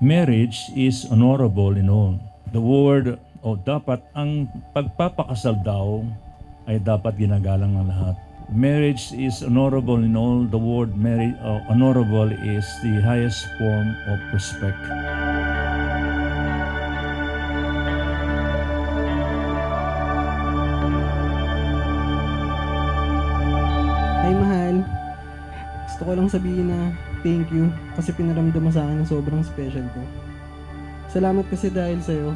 Marriage is honorable in all. The word dapat ang pagpapakasal daw ay dapat ginagalang ng lahat. Marriage is honorable in all. The word honorable is the highest form of respect. Hi, mahal. Gusto ko lang sabihin na thank you kasi pinaramdam mo sa akin na sobrang special ko. Salamat kasi dahil sa'yo,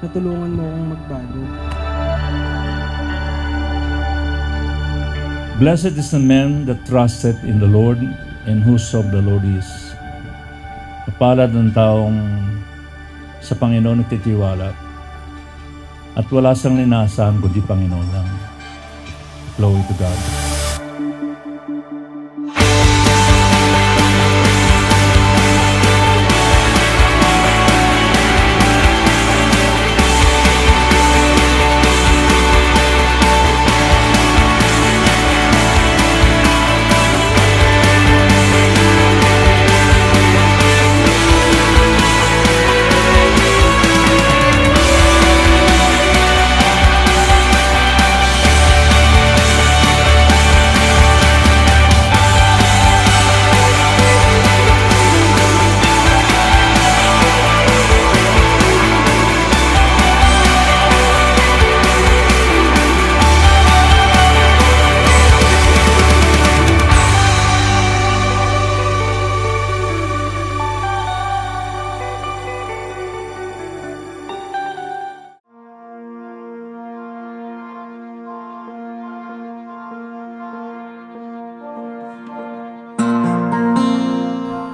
natulungan mo akong magbago. Blessed is the man that trusteth in the Lord and whose of the Lord is. Kapalad ng taong sa Panginoon nagtitiwala at wala siyang linaasahan kundi Panginoon lang. Glory to God.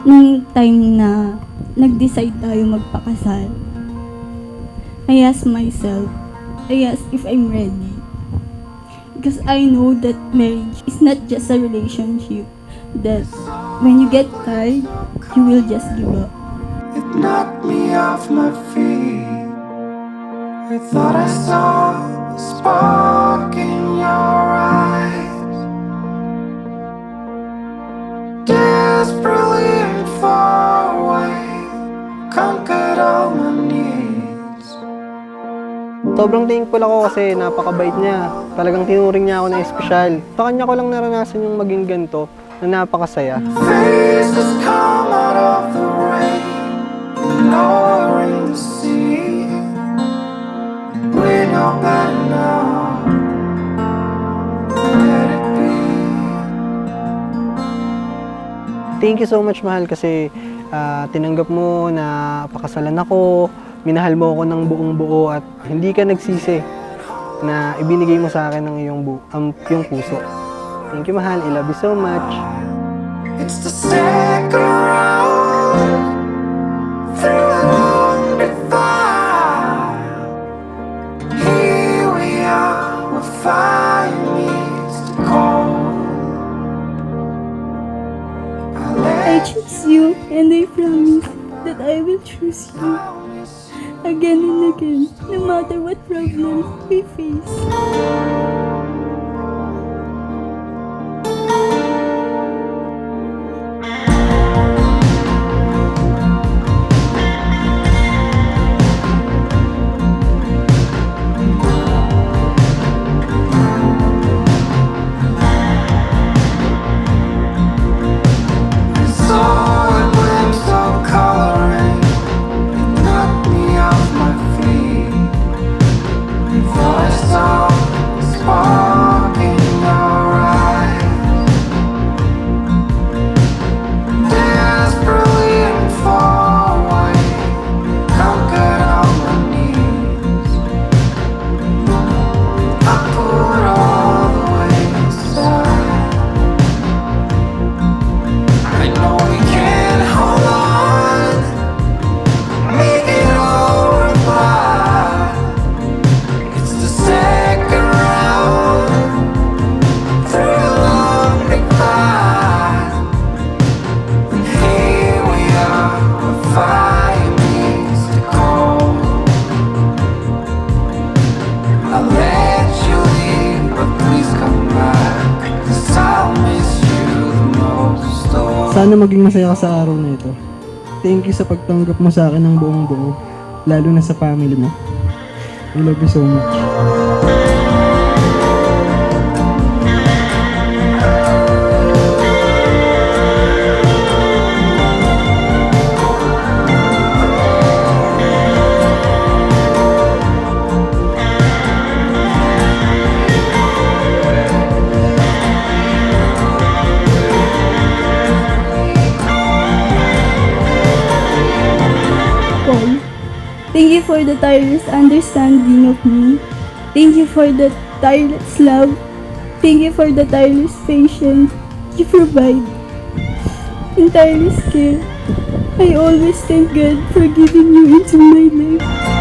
Nung time na nag-decide tayo magpakasal, I asked myself, if I'm ready. Because I know that marriage is not just a relationship, that when you get tired, you will just give up. It knocked me off my feet. I thought I saw a spark in your eyes, desperately and far away, conquered all my needs. Sobrang thankful ako kasi napakabait niya. Talagang tinuring niya ako na espesyal. Sa kanya ko lang naranasan yung maging ganito na napakasaya. Faces come out of the rain, lowering the sea. We know better now. Let it be. Thank you so much, mahal, kasi tinanggap mo na pakasalan ako, minahal mo ako ng buong buo at hindi ka nagsisi na ibinigay mo sa akin ng iyong puso. Thank you, mahal. I love you so much. It's the second round through a long divide. Here we are, where fire meets the cold. I choose you, and I promise that I will choose you again and again, no matter what problems we face. I saw a glimpse of coloring. It knocked me off my feet. Thought I saw a spark in your eyes, desperately and far away, conquered all my needs. I put all the way aside. I know we can hold on, make it all worthwhile. It's the second round through a long divide. And here we are, where fire meets the cold. I'll let you leave, but please come back, 'cause I'll miss you the most of all. Sana maging masaya ka sa araw na ito. Thank you sa pagtanggap mo sa akin ng buong buo, lalo na sa family mo. I love you so much. Paul, thank you for the tireless understanding of me. Thank you for the tireless love. Thank you for the tireless patience you provide and tireless care. I always thank God for giving you into my life.